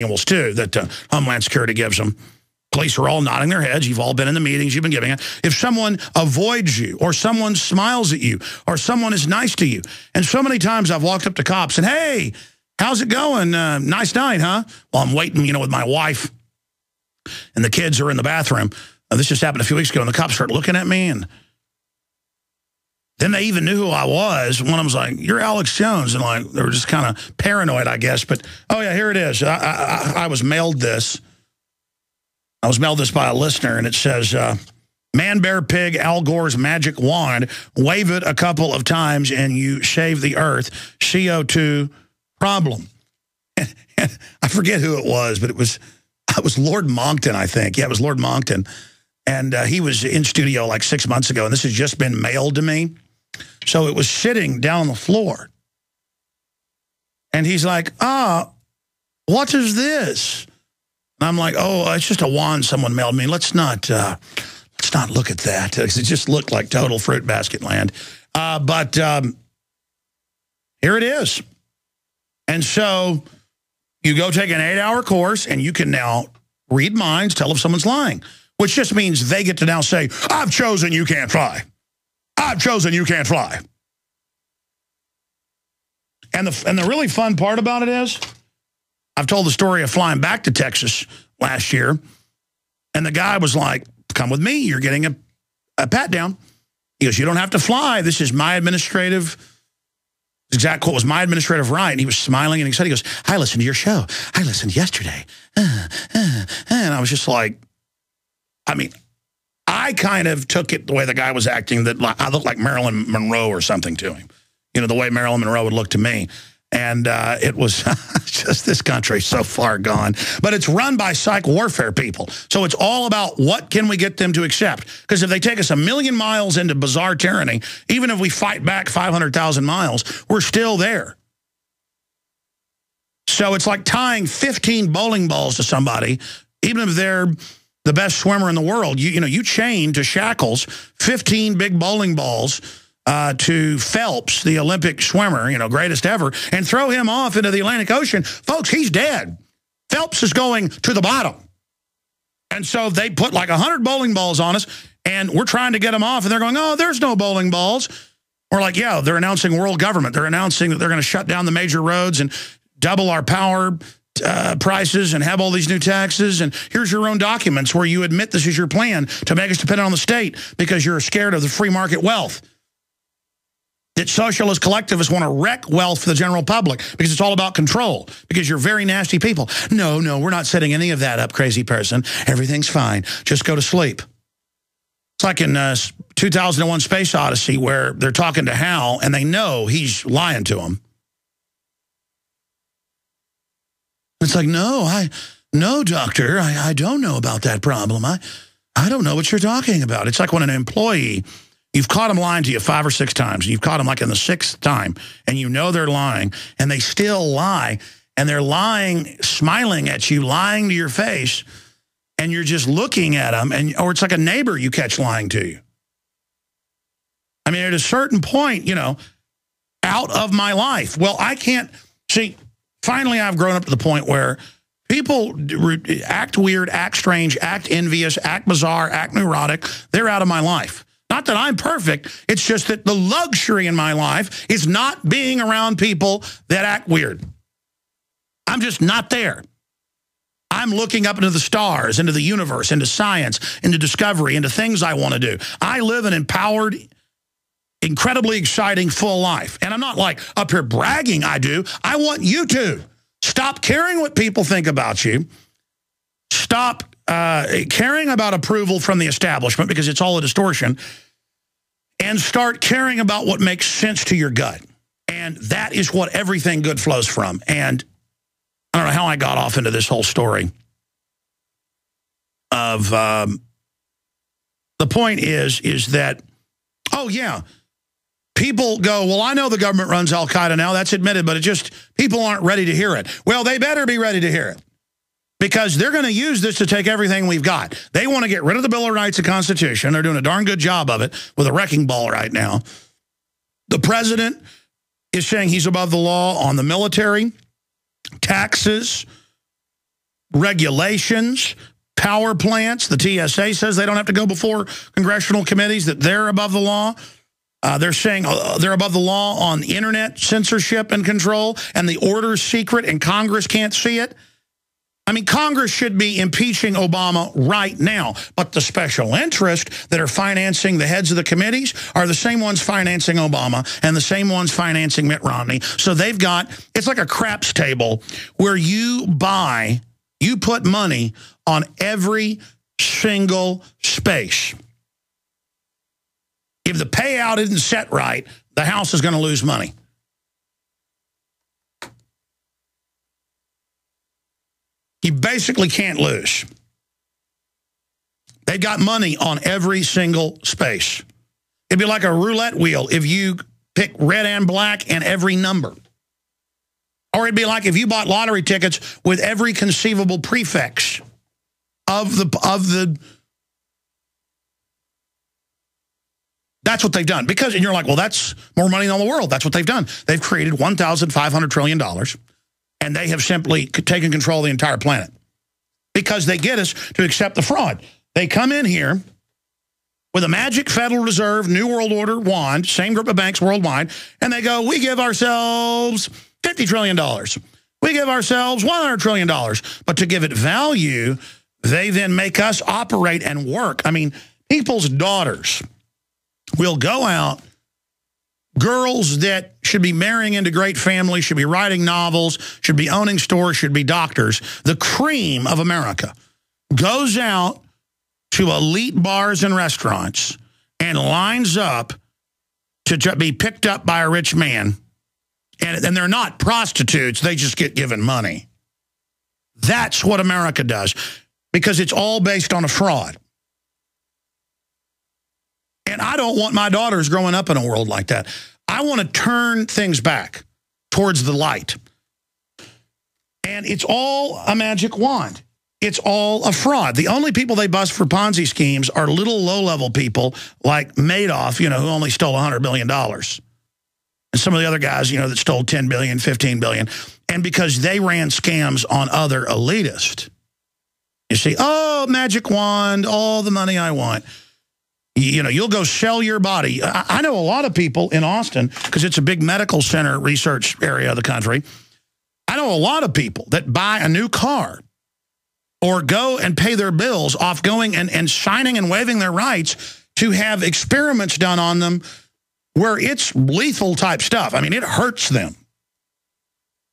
manuals, too, that Homeland Security gives them. Police are all nodding their heads. You've all been in the meetings you've been giving it. If someone avoids you or someone smiles at you or someone is nice to you, and so many times I've walked up to cops and, hey, how's it going? Nice night, huh? Well, I'm waiting, with my wife and the kids are in the bathroom. This just happened a few weeks ago, and the cops start looking at me, and then they even knew who I was. One of them was like, you're Alex Jones. And they were just kind of paranoid, I guess. But, oh, yeah, here it is. I was mailed this. I was mailed this by a listener, and it says, Man, Bear, Pig, Al Gore's magic wand. Wave it a couple of times, and you save the Earth. CO2 problem. And I forget who it was, but it was Lord Monckton, I think. Yeah, it was Lord Monckton. And he was in studio like 6 months ago, and this has just been mailed to me. So it was sitting down on the floor. And he's like, what is this? And I'm like, oh, it's just a wand someone mailed me. Let's not look at that, because it just looked like total fruit basket land. But here it is. And so you go take an 8-hour course, and you can now read minds, tell if someone's lying, which just means they get to now say, I've chosen you can't fly. I've chosen you can't fly. And the really fun part about it is, I've told the story of flying back to Texas last year, and the guy was like, come with me, you're getting a pat down. He goes, you don't have to fly. This is my administrative, exact quote was my administrative right. And he was smiling, and he goes, I listened to your show. I listened yesterday. And I was just like, I kind of took it the way the guy was acting, that I looked like Marilyn Monroe or something to him. The way Marilyn Monroe would look to me. And it was just, this country so far gone. But it's run by psych warfare people. So it's all about what can we get them to accept. Because if they take us 1,000,000 miles into bizarre tyranny, even if we fight back 500,000 miles, we're still there. So it's like tying 15 bowling balls to somebody, even if they're the best swimmer in the world. You chain to shackles 15 big bowling balls to Phelps, the Olympic swimmer, greatest ever, and throw him off into the Atlantic Ocean. Folks, he's dead. Phelps is going to the bottom. And so they put like 100 bowling balls on us, and we're trying to get them off, and they're going, oh, there's no bowling balls. We're like, yeah, they're announcing world government. They're announcing that they're going to shut down the major roads and double our power prices and have all these new taxes. And here's your own documents where you admit this is your plan to make us dependent on the state because you're scared of the free market wealth. That socialist collectivists want to wreck wealth for the general public because it's all about control, because you're very nasty people. No, we're not setting any of that up, crazy person. Everything's fine. Just go to sleep. It's like in 2001 Space Odyssey, where they're talking to Hal, and they know he's lying to them. It's like, no, doctor, I don't know about that problem. I don't know what you're talking about. It's like when an employee, you've caught them lying to you 5 or 6 times, and you've caught them like in the 6th time, and you know they're lying, and they still lie, and they're lying, smiling at you, lying to your face, and you're just looking at them, or it's like a neighbor you catch lying to you. At a certain point, out of my life. Well, I can't, see, finally I've grown up to the point where people act weird, act strange, act envious, act bizarre, act neurotic. They're out of my life. Not that I'm perfect. It's just that the luxury in my life is not being around people that act weird. I'm just not there. I'm looking up into the stars, into the universe, into science, into discovery, into things I want to do. I live an empowered, incredibly exciting, full life. And I'm not like up here bragging I do. I want you to. Stop caring what people think about you. Stop caring about approval from the establishment, because it's all a distortion, and start caring about what makes sense to your gut. And that is what everything good flows from. And I don't know how I got off into this whole story of the point is that, oh, yeah, people go, well, I know the government runs Al-Qaeda now. That's admitted, but people aren't ready to hear it. Well, they better be ready to hear it, because they're going to use this to take everything we've got. They want to get rid of the Bill of Rights and Constitution. They're doing a darn good job of it with a wrecking ball right now. The president is saying he's above the law on the military, taxes, regulations, power plants. The TSA says they don't have to go before congressional committees, that they're above the law. They're saying they're above the law on internet censorship and control, and the order's secret and Congress can't see it. I mean, Congress should be impeaching Obama right now, but the special interests that are financing the heads of the committees are the same ones financing Obama and the same ones financing Mitt Romney. So they've got, it's like a craps table where you put money on every single space. If the payout isn't set right, the House is going to lose money. You basically can't lose. They've got money on every single space. It'd be like a roulette wheel if you pick red and black and every number. Or it'd be like if you bought lottery tickets with every conceivable prefix of the That's what they've done. Because, and you're like, well, that's more money than the world. That's what they've done. They've created $1,500 trillion, and they have simply taken control of the entire planet. Because they get us to accept the fraud. They come in here with a magic Federal Reserve, New World Order wand, same group of banks worldwide, and they go, we give ourselves $50 trillion. We give ourselves $100 trillion. But to give it value, they then make us operate and work. I mean, people's daughters will go out, girls that should be marrying into great families, should be writing novels, should be owning stores, should be doctors. The cream of America goes out to elite bars and restaurants and lines up to be picked up by a rich man. And they're not prostitutes. They just get given money. That's what America does, because it's all based on a fraud. And I don't want my daughters growing up in a world like that. I want to turn things back towards the light. And it's all a magic wand. It's all a fraud. The only people they bust for Ponzi schemes are little low-level people like Madoff, you know, who only stole $100 billion. And some of the other guys, you know, that stole $10 billion, $15 billion. And because they ran scams on other elitists. You see, oh, magic wand, all the money I want. You know, you'll go sell your body. I know a lot of people in Austin, because it's a big medical center research area of the country. I know a lot of people that buy a new car or go and pay their bills off going and signing and waiving their rights to have experiments done on them where it's lethal type stuff. I mean, it hurts them.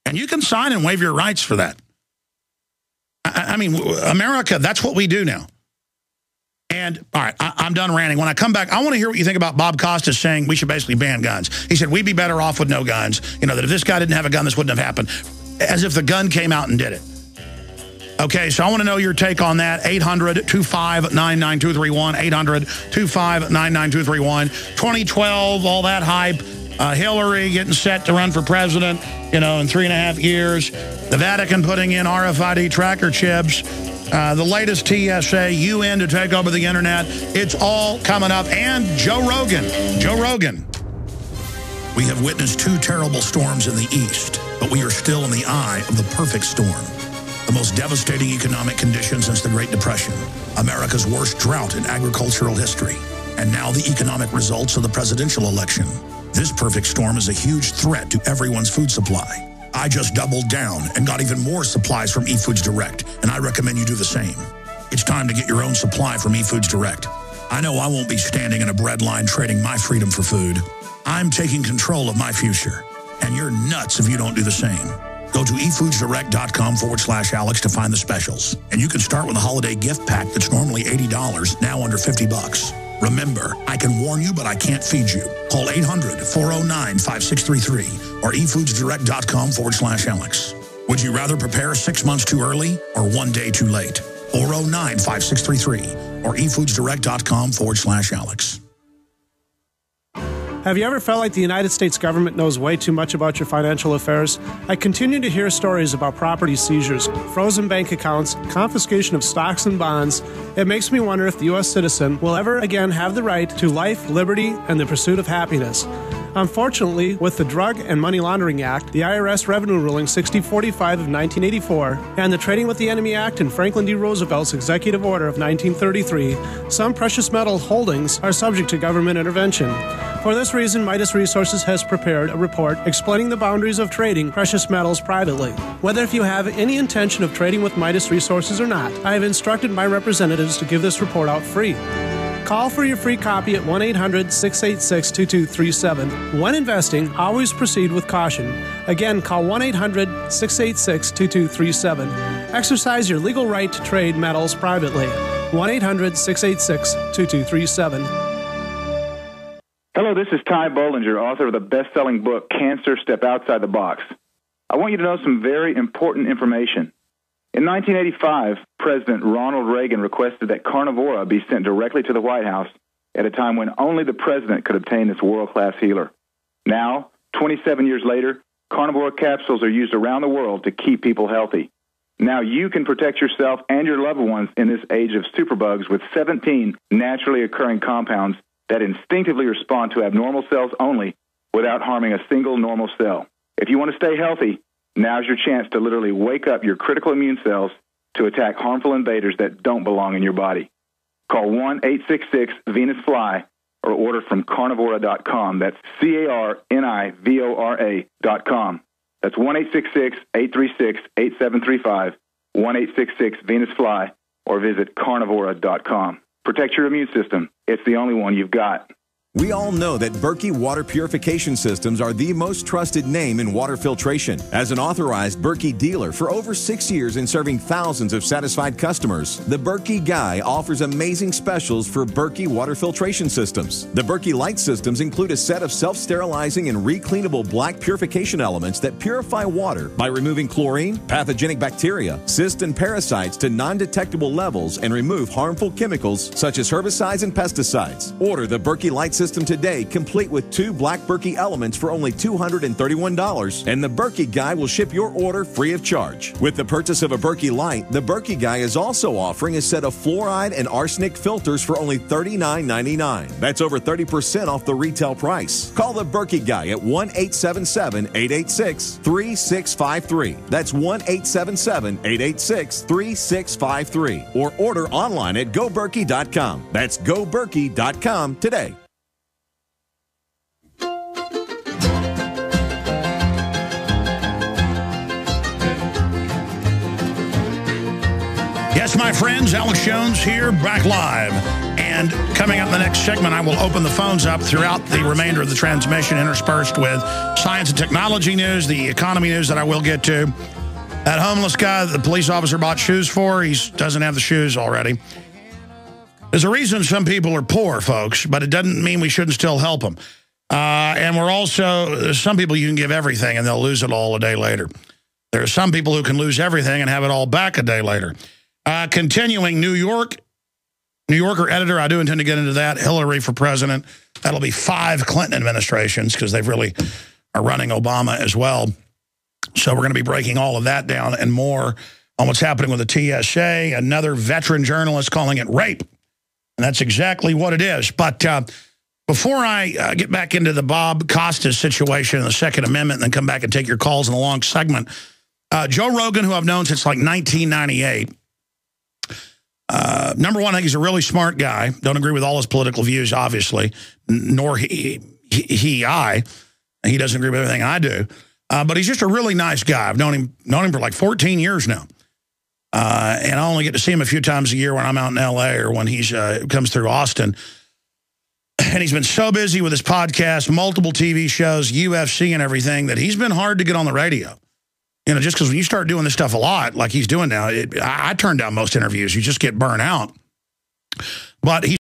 And you can sign and waive your rights for that. I mean, America, that's what we do now. And, all right, I'm done ranting. When I come back, I want to hear what you think about Bob Costas saying we should basically ban guns. He said we'd be better off with no guns. You know, that if this guy didn't have a gun, this wouldn't have happened. As if the gun came out and did it. Okay, so I want to know your take on that. 800-259-9231. 800-259-9231. 2012, all that hype. Hillary getting set to run for president, you know, in 3.5 years. The Vatican putting in RFID tracker chips. The latest TSA, UN to take over the internet. It's all coming up. And Joe Rogan. Joe Rogan. We have witnessed 2 terrible storms in the east, but we are still in the eye of the perfect storm. The most devastating economic conditions since the Great Depression. America's worst drought in agricultural history. And now the economic results of the presidential election. This perfect storm is a huge threat to everyone's food supply. I just doubled down and got even more supplies from eFoods Direct, and I recommend you do the same. It's time to get your own supply from eFoods Direct. I know I won't be standing in a bread line trading my freedom for food. I'm taking control of my future, and you're nuts if you don't do the same. Go to efoodsdirect.com/Alex to find the specials, and you can start with a holiday gift pack that's normally $80, now under $50. Remember, I can warn you, but I can't feed you. Call 800-409-5633 or efoodsdirect.com/Alex. Would you rather prepare 6 months too early or 1 day too late? 409-5633 or efoodsdirect.com/Alex. Have you ever felt like the United States government knows way too much about your financial affairs? I continue to hear stories about property seizures, frozen bank accounts, confiscation of stocks and bonds. It makes me wonder if the U.S. citizen will ever again have the right to life, liberty, and the pursuit of happiness. Unfortunately, with the Drug and Money Laundering Act, the IRS Revenue Ruling 6045 of 1984, and the Trading with the Enemy Act and Franklin D. Roosevelt's Executive Order of 1933, some precious metal holdings are subject to government intervention. For this reason, Midas Resources has prepared a report explaining the boundaries of trading precious metals privately. Whether if you have any intention of trading with Midas Resources or not, I have instructed my representatives to give this report out free. Call for your free copy at 1-800-686-2237. When investing, always proceed with caution. Again, call 1-800-686-2237. Exercise your legal right to trade metals privately. 1-800-686-2237. Hello, this is Ty Bollinger, author of the best-selling book, Cancer, Step Outside the Box. I want you to know some very important information. In 1985, President Ronald Reagan requested that Carnivora be sent directly to the White House at a time when only the president could obtain this world-class healer. Now, 27 years later, Carnivora capsules are used around the world to keep people healthy. Now you can protect yourself and your loved ones in this age of superbugs with 17 naturally occurring compounds that instinctively respond to abnormal cells only without harming a single normal cell. If you want to stay healthy, now's your chance to literally wake up your critical immune cells to attack harmful invaders that don't belong in your body. Call 1-866-VENUS-FLY or order from carnivora.com. That's carnivora.com. That's 1-866-836-8735, 1-866-VENUS-FLY, or visit carnivora.com. Protect your immune system. It's the only one you've got. We all know that Berkey water purification systems are the most trusted name in water filtration. As an authorized Berkey dealer for over 6 years and serving thousands of satisfied customers, the Berkey Guy offers amazing specials for Berkey water filtration systems. The Berkey Light systems include a set of self-sterilizing and recleanable black purification elements that purify water by removing chlorine, pathogenic bacteria, cysts, and parasites to non-detectable levels and remove harmful chemicals such as herbicides and pesticides. Order the Berkey Light system today, complete with 2 black Berkey elements for only $231, and the Berkey Guy will ship your order free of charge. With the purchase of a Berkey Light, the Berkey Guy is also offering a set of fluoride and arsenic filters for only $39.99. That's over 30% off the retail price. Call the Berkey Guy at 1-877-886-3653. That's 1-877-886-3653. Or order online at goberkey.com. That's goberkey.com today. Yes, my friends, Alex Jones here, back live. And coming up in the next segment, I will open the phones up throughout the remainder of the transmission, interspersed with science and technology news, the economy news that I will get to. That homeless guy that the police officer bought shoes for, he doesn't have the shoes already. There's a reason some people are poor, folks, but it doesn't mean we shouldn't still help them. And we're also, there's some people you can give everything and they'll lose it all a day later. There are some people who can lose everything and have it all back a day later. Continuing, New Yorker editor, I do intend to get into that. Hilary for president. That'll be 5 Clinton administrations because they've really are running Obama as well. So we're going to be breaking all of that down and more on what's happening with the TSA. Another veteran journalist calling it rape. And that's exactly what it is. But before I get back into the Bob Costas situation and the Second Amendment and then come back and take your calls in a long segment, Joe Rogan, who I've known since like 1998, number one, I think he's a really smart guy. Don't agree with all his political views, obviously, nor I. He doesn't agree with everything I do. But he's just a really nice guy. I've known him for like 14 years now. And I only get to see him a few times a year when I'm out in L.A. or when he comes through Austin. And he's been so busy with his podcast, multiple TV shows, UFC and everything, that he's been hard to get on the radio. You know, just because when you start doing this stuff a lot, like he's doing now, I turn down most interviews. You just get burnt out. But he's